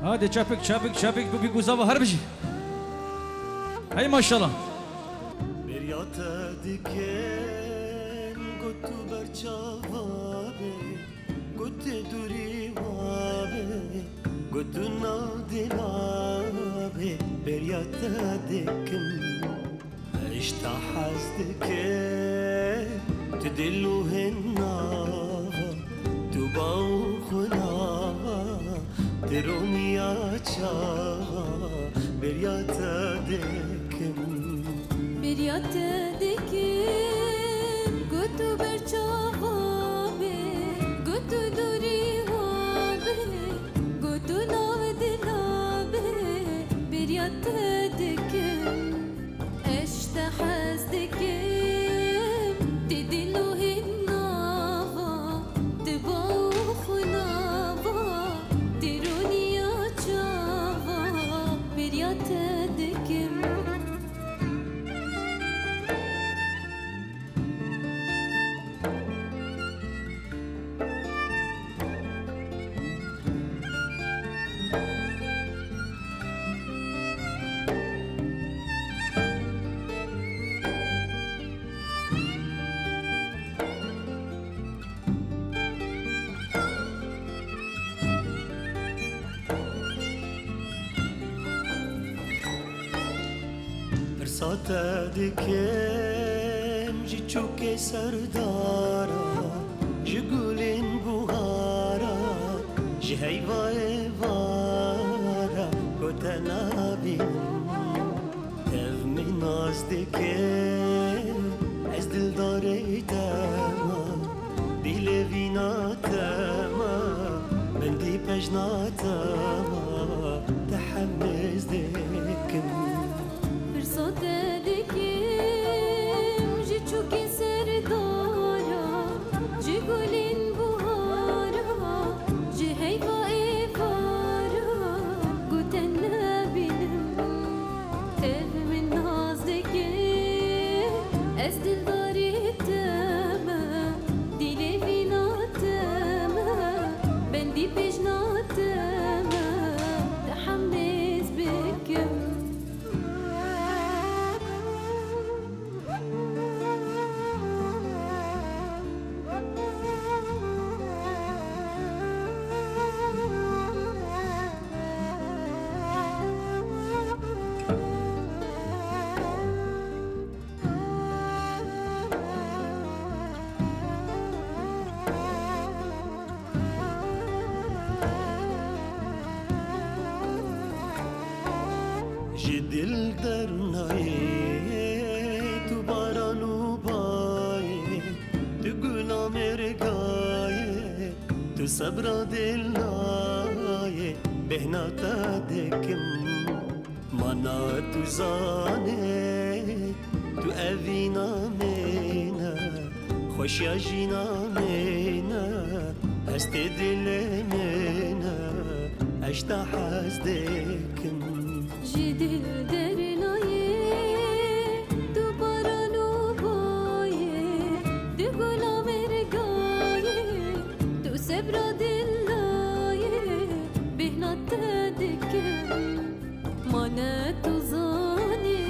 هادي شابك ببي قوزابة هربجي هاي ما شاء الله برياتا دكن قلت برشافابي قلت دوري وابي قلت نادي لابي برياتا دكن عشت حزدكن تدلو هنافا تباو خنافا ترومي açava برياتا دكن برياتا دكن قلت برشافابي قلت دوري وابي قلت نادي لابي برياتا دكن عشت حزدكن تدلو هنافا تباو خنافا تروني açava برياتا دكن فرصاتا دكن جي چوكي سردارا جي قولين بوهارا جي هيوا ايوارا كوتنا بينم تف من ناز دكن از دل داري تما دل وينا تما من دي پجنا تما تحمز دكن صدقكم جي چوكي سردارا جي قولين بوهارا جي هيوا ايوارا قوتنا بينم تف من نازدكم از دل داري تما ديلي فينا تما بندي بجنا تما تحمس بكم جي دل درناي تو بارانو باي تو گنا مرگاي تو صبر دلاي بهنا تدكم مانا تو زاني تو اوينا مينا خوش يا جينا مينا هست دل مينا اشتا حزدكم جدل درناي تو بارانو باي تو گلا مرگاي تو صبر دلاي بهنا تدكم مانا تو زاني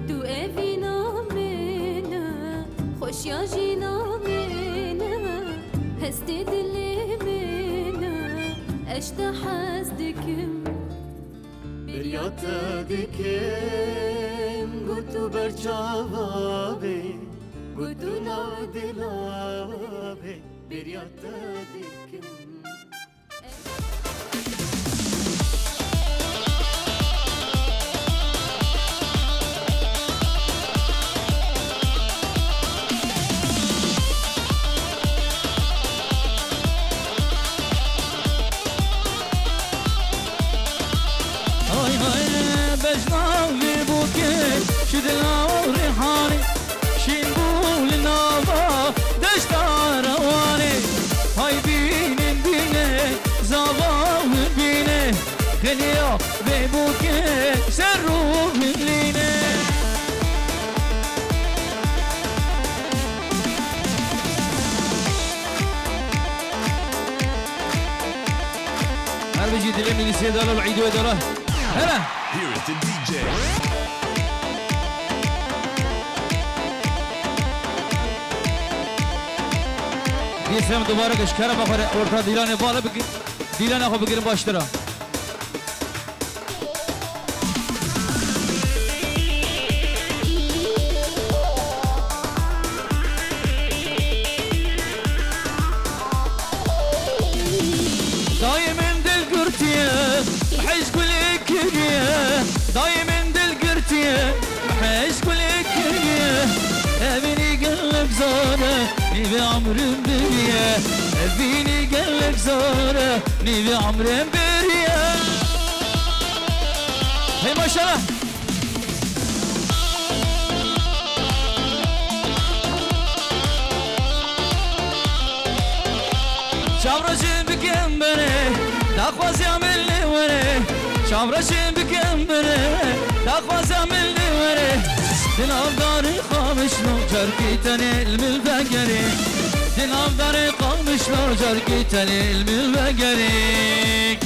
تو اوينا مينا خوش يا جينا مينا هست دل مينا اشتا حزدكم برياتا دكن قلت برشافابي قلت نادي لابي برياتا دكن بجناوي بوكيت شدنا وريحاني شنقول النظا دشت رواني هاي بي بيجي دلي من السيدة العيد ودره هلا Here is the DJ. يسلم دوباره اشکره بخوره ورتا دیلان بالا بگیر دیلان آخو بگیریم باشترا دايما دل قرتيه بحيش قولك كريه دايما دل قرتيه بحيش قولك كريه ابني قلب زاره نبي عمر بريه ابني قلب زاره نبي عمر بريه هي ما شاء الله شابرشين بكمبره داخواز يعملني وري شابرشين بكمبره داخواز يعملني وري دلام داري خامش لو جركي تاني الملبقري دلام داري خامش لو جركي تاني الملبقري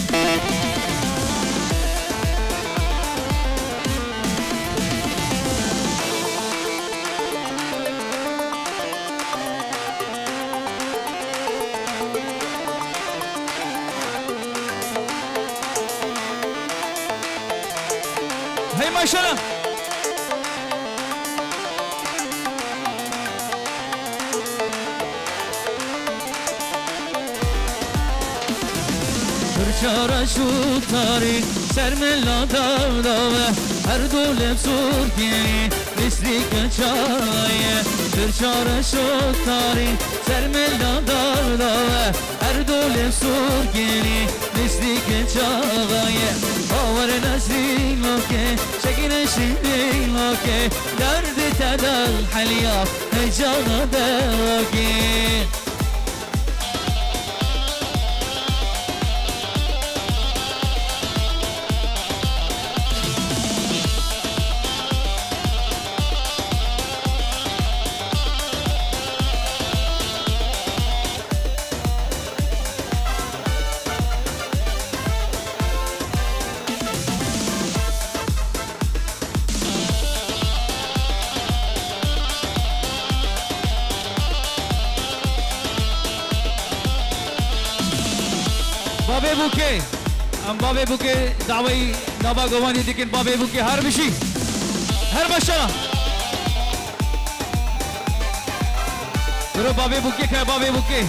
هي ما شاء الله برشارة شو طاري سرملا داوه هر دول بسوركي نسريك شاية برشارة شو طاري سرملا داوه هر دول بسوركي نسريك شاية باور نسرين لوكي شكل شرين لوكي درد تدل حليا هجانا دوكي بابي بوكي ام بابي بوكي دعوي نبا قواني ديكن بابي بوكي هر بشي هر بشرة برو بابي بوكي كه بابي بوكي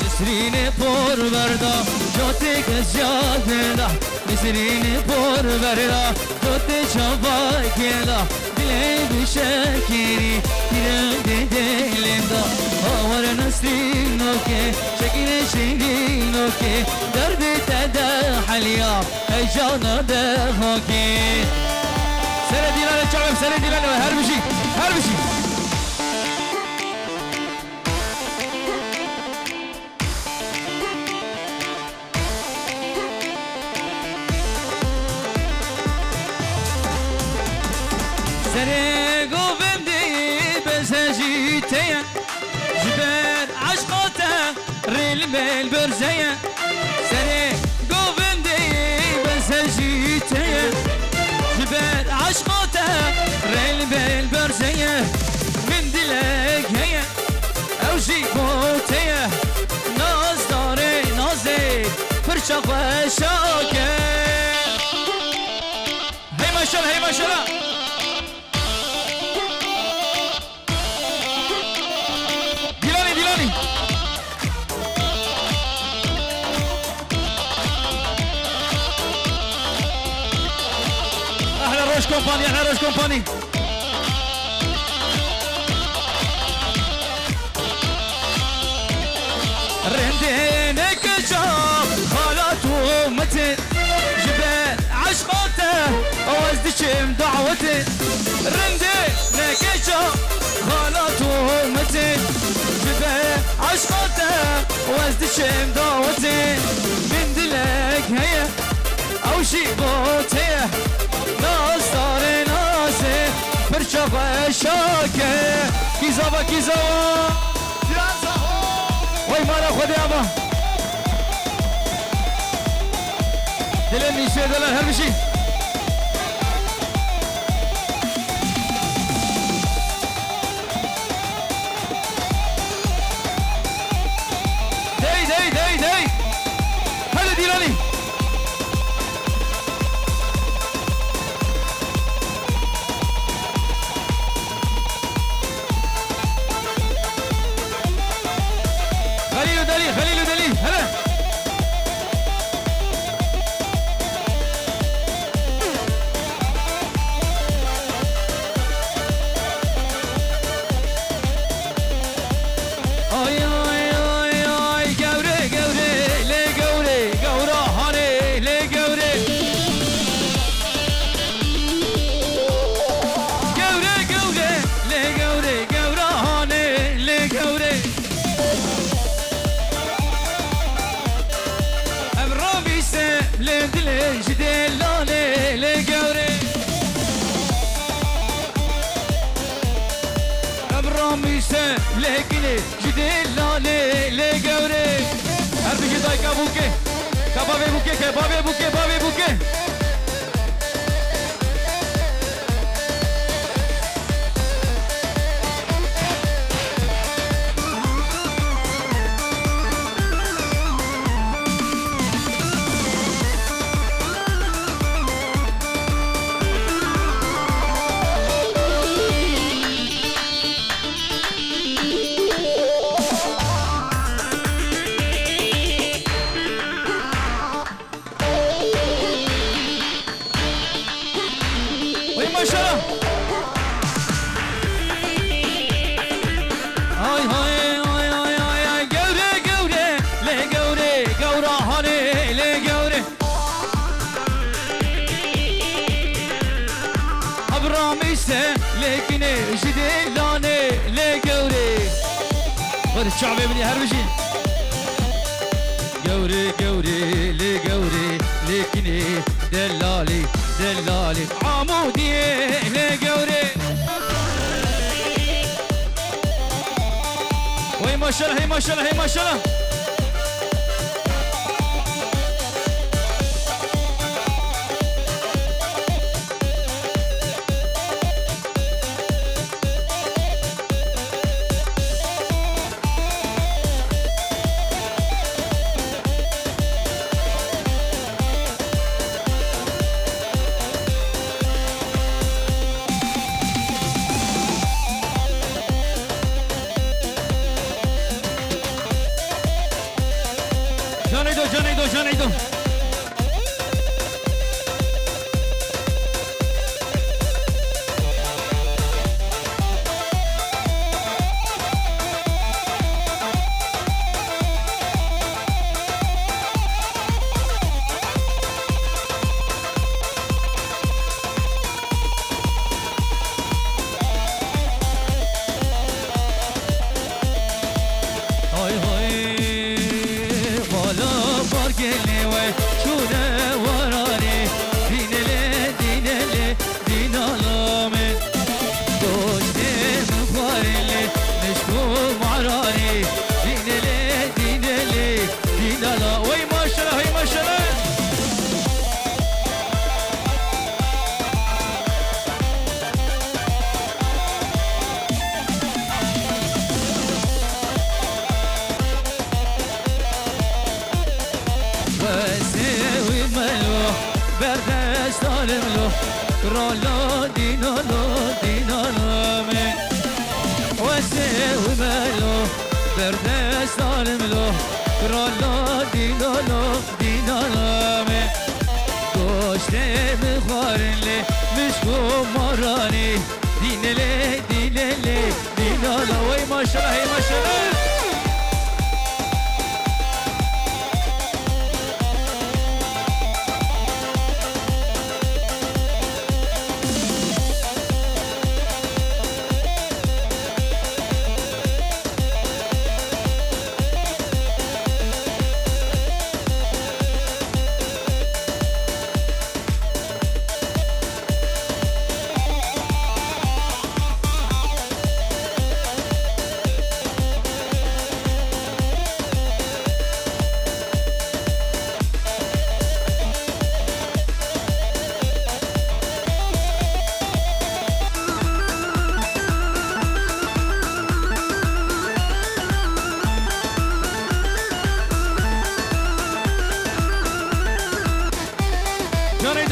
نسرين پور بردا جوتي كجات دا نسرين پور بردا جوتي چابای كيدا دلي بشكيري تيرم دلم دا آور نسرين اوكي شكل شيرين اوكي درد تدا حليا هيجانا ده اوكي سر ديلان چاوم سر ديلان هر بشي هر بشي سري قوبندي بسجيتيا جبال عشقاته ريل بالبرزية سري قوبندي بسجيتيا جبال عشقاته ريل بالبرزية من دلك هي او جيبوتيا ناز داري نازي فرشاق وشاكي هي ما شاء الله هي ما شاء الله روش كومباني احنا روش كومباني رندينك جاب خالته متن جبال عشقاته اوزدشم دعوتي رندينك جاب خالته متن جبال عشقاته اوزدشم دعوتي من دلك هي او شي بوتيه ناز داره نازه برچاق شاکه کیزاوا کیزاوا وای مالا خودی اما دلن نیشه دلن هر بشی دی هلا دیرانی خليل ودلي هلا لكني جديد لالي لقوري هربي جداي كابوكي كبابي بوكي كبابي بوكي بابي بوكي الشعب ابني هربشي قوري قوري لي قوري لكني دلالي دلالي عمودي لي قوري وي ما شاء الله هي ما شاء الله هي ما شاء الله جانيدو رولو دينالو من وسوي مالو برد سالم لو رولو دينالو من گوشته بخارن لی مشکو مارانی دینله دینالو وی ماشالله ماشالله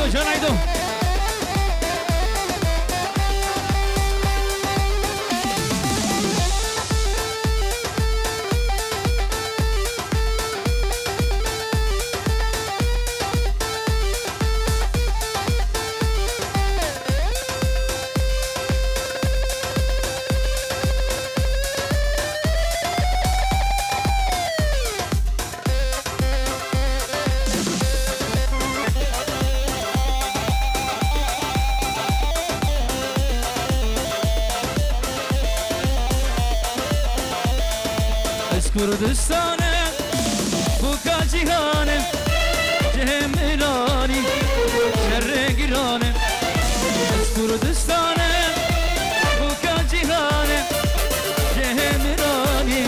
عيدو جان عيدو كردستانه بوكا جهانه جهم ایرانی شر گیرانه از کردستانه بوکا جهانه جهم ایرانی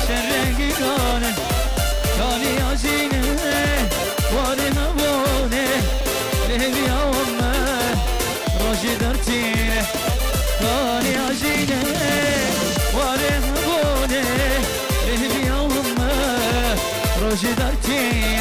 شر گیرانه کانی عزینه واره نوانه لهوی آمه راجی درتینه کانی عزینه واره نوانه لهوی آمه راجی درتینه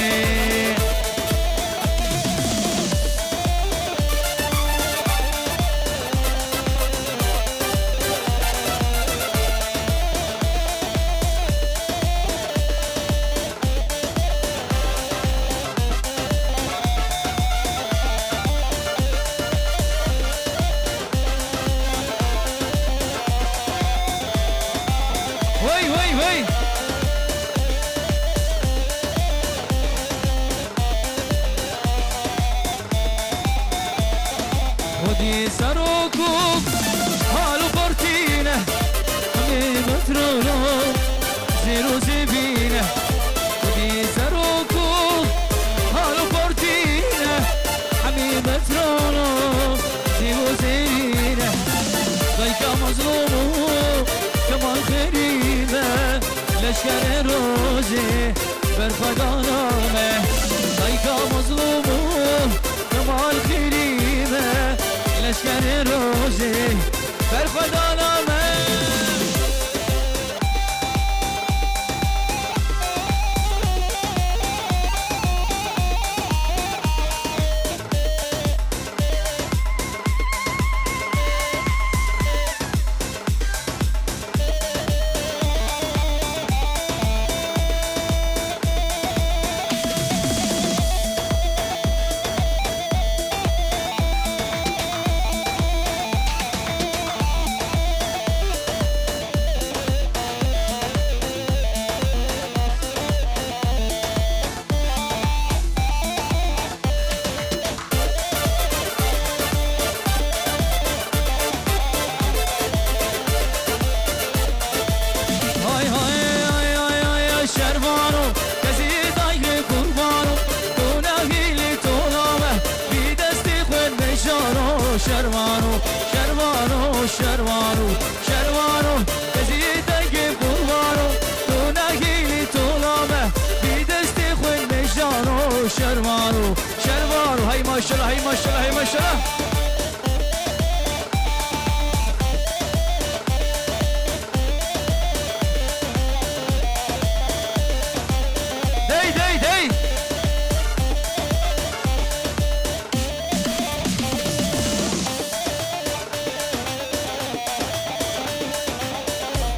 ودي سروكوك حالو بارتينه همي مترولو زيرو زبينه ودي سروكوك حالو بارتينه همي مترولو زيرو زبينه ضيكا مظلومو كمان خريمه لشكر روزي برفقانامه ضيكا مظلومو كمان خريمه لشکر روزی بر خدا نامه شروانو شروانو شروانو شروانو تزيدك بقوانو توناهيلي طولامه بيدستي خوين مجانو شروانو شروانو هاي ما شاء الله هاي ما شاء الله هاي ما شاء الله داي داي داي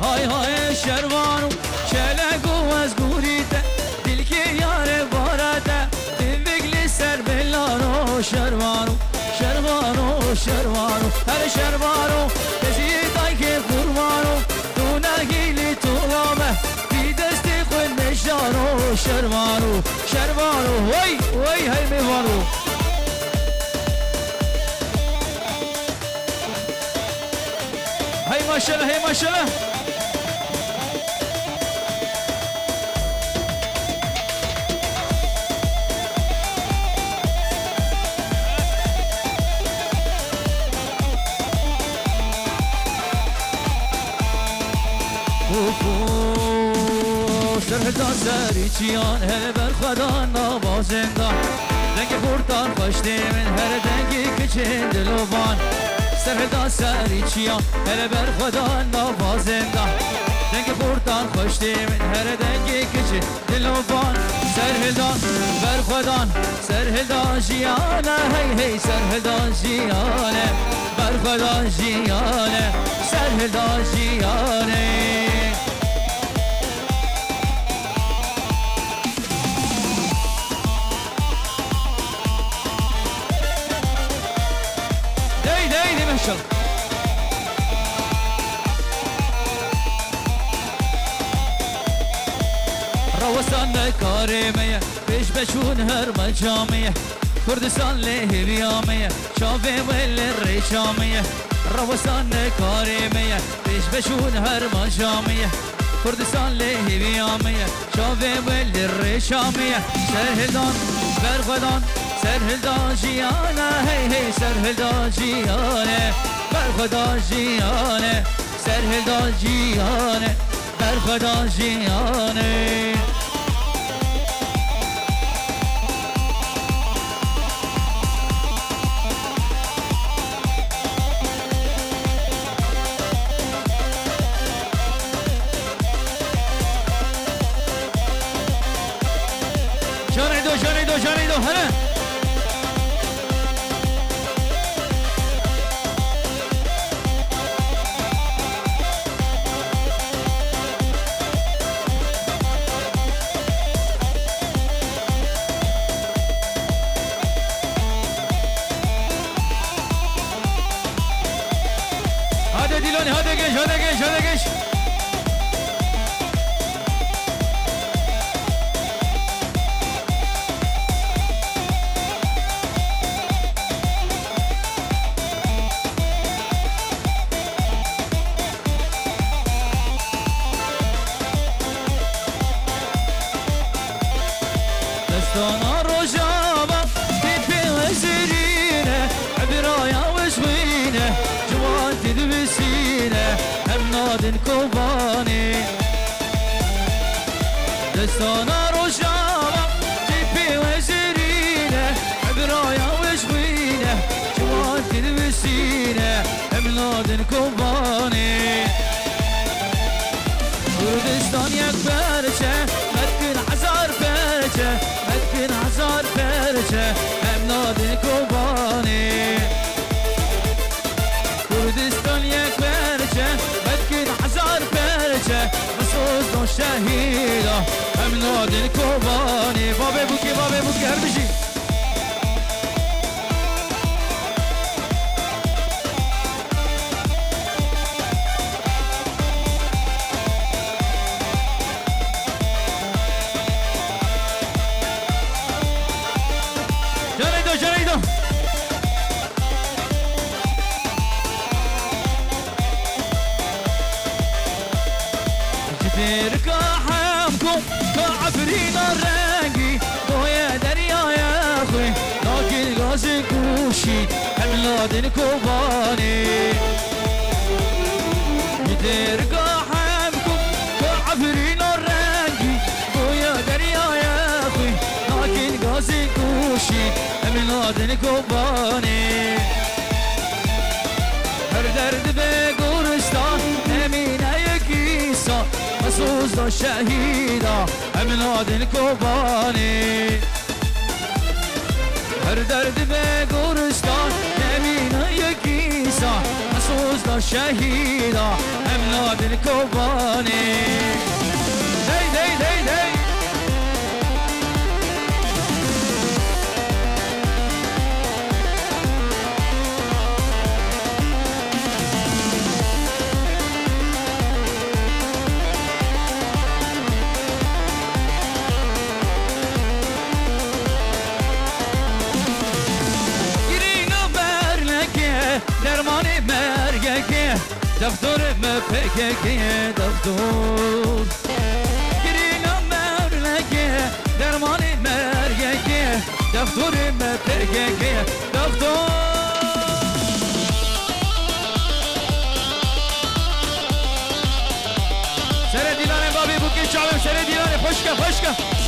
های های شروانو شلگو از گوریده دل که یاره بارده دل بگلی سر بلانو شروانو شروانو شروانو هر شروانو تزیدای که قربانو تو نگیلی تو لامه بی دستی خود نشانو شروانو شروانو وی وی های میوانو های ماشالله های ماشالله سرهدا سری چیان هر بر خدا نوازنده رنگ خورتان خوشتی من هر دنگی کچین دلوبان سرهدا سری چیان هر بر خدا نوازنده رنگ خورتان خوشتی من هر دنگی کچین دلوبان سرهدا سرهلدان برخدان سرهلدان جیانه هی هی سرهلدان جیانه برخدان جیانه سرهلدان جیانه دی ماشاءالله روستان کارمیه پیش بچون هر مجامیه کردستان لهویامیه شاوه ول ریشامیه روستان کارمیه پیش بچون هر مجامیه کردستان لهویامیه شاوه ول ریشامیه سرهلدان برخدان سرهلدان جیانه هی هی سرهلدان جیانه برخدان جیانه سرهلدان جیانه برخدان جیانه جانیدو هنه هذا ديلوني هذا جيش دستانا رجابة تبي وزرينة عبرايا وشوينة جوان تدبسينة همناد كوباني دستانا رجابة تبي وزرينة عبرايا وشوينة جوان تدبسينة همناد كوباني كردستان يك برشة مدكن عزار برشة مدكن عزار برشة همناد كوباني كردستان يك برشة مدكن عزار برشة مسعود دو شهيدة همناد كوباني بابي بوكي هربشي جانيدو جديرك حامكم كعفرين الرنقي ويا دريا يا اخوي لكن غازي كوشي حملاد كوباني جديرك حامكم كعفرين الرنقي ويا دريا يا اخوي لكن غازي كوشي حملاد كوباني هر درد به گورستان امینه یکیسا مسعود دو شهیدا امیناد کوبانی هر درد به گورستان امینه یکیسا مسعود دو شهیدا امیناد کوبانی دی درمانی مرگه دفتر مپکه دفتر گرینا مرگه درمانی مرگه دفتر مپکه دفتر سر دیلانه بابی بوکی چاوم سر دیلانه پشکه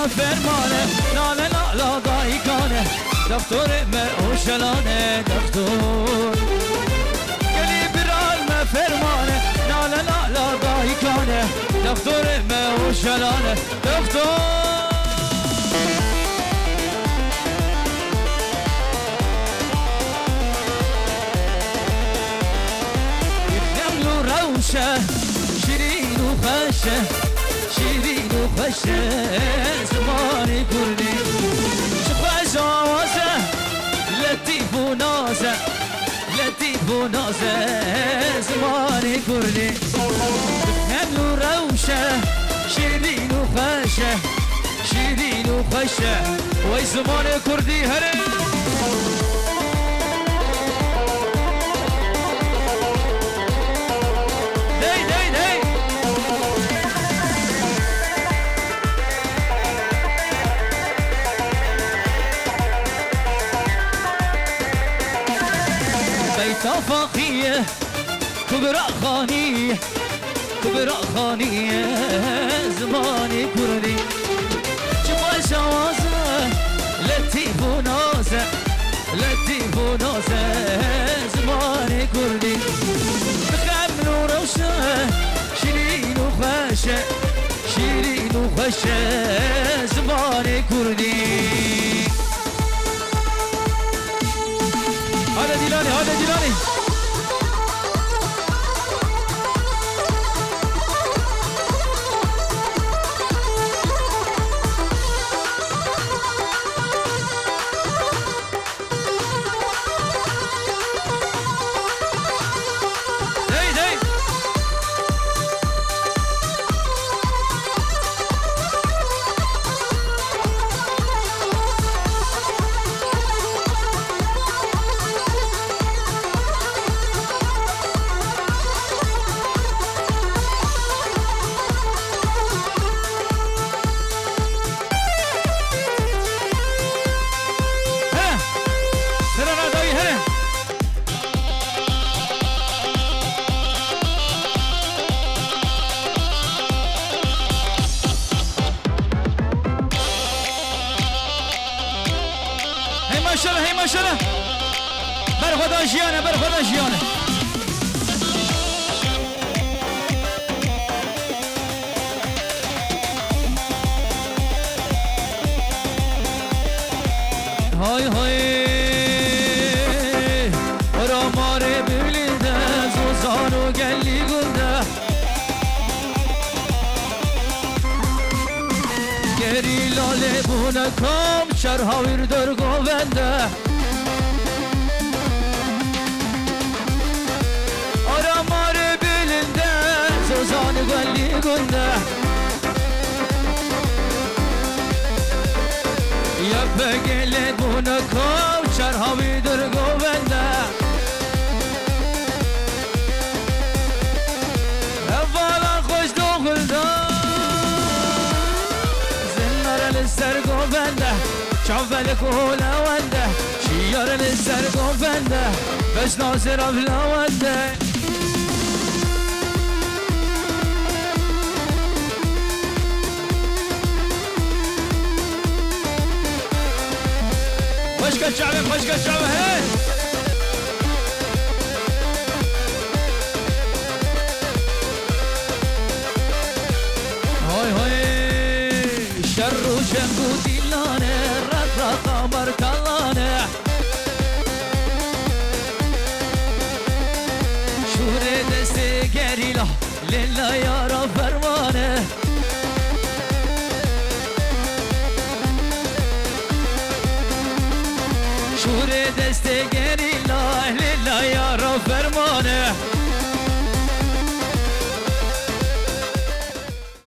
فرمانه لا دایگانه دفتر وشلانه دكتور قلي برالمه فرمانه لا لا لا لا ضايكانه دكتور ما وشلانه دكتور روشه شیرین و خشه شیرین و خشه زمانی کردی چه خوش آوازه لطیف و نازه لطیف و نازه زمانی کردی هم روشه شیرین و خشه شیرین و خشه وی زمان کردی هره فاقية كبرى خانية كبرى خانية زماني كردي جوا شوازة لطيف ونازة لطيف ونازة زماني كردي بخمن وروشة شيرين وخشة شيرين وخشة زماني كردي هذا ديلاني هذا ديلاني هي ما شاء الله برخدا جيانه برخدا جيانه هاي هاي راماره بلده زوزانو قلي قلده گری لاله بونکم شرهاویر در گوونده آراماره بلنده زوزان گلی گنده یپه گله بونکم شرهاویر در گوونده اولا خوش دوغلده السرقو بنده شعبلك ولا ونده شيار السرقو بنده بس ناصر بلا ونده خشك الشعب خشك الشعب هي هاي هاي شر وجنگو دیلانه رق قمر کلانه شور دست گریلا لیلا یارا فرمانه شور دست گریلا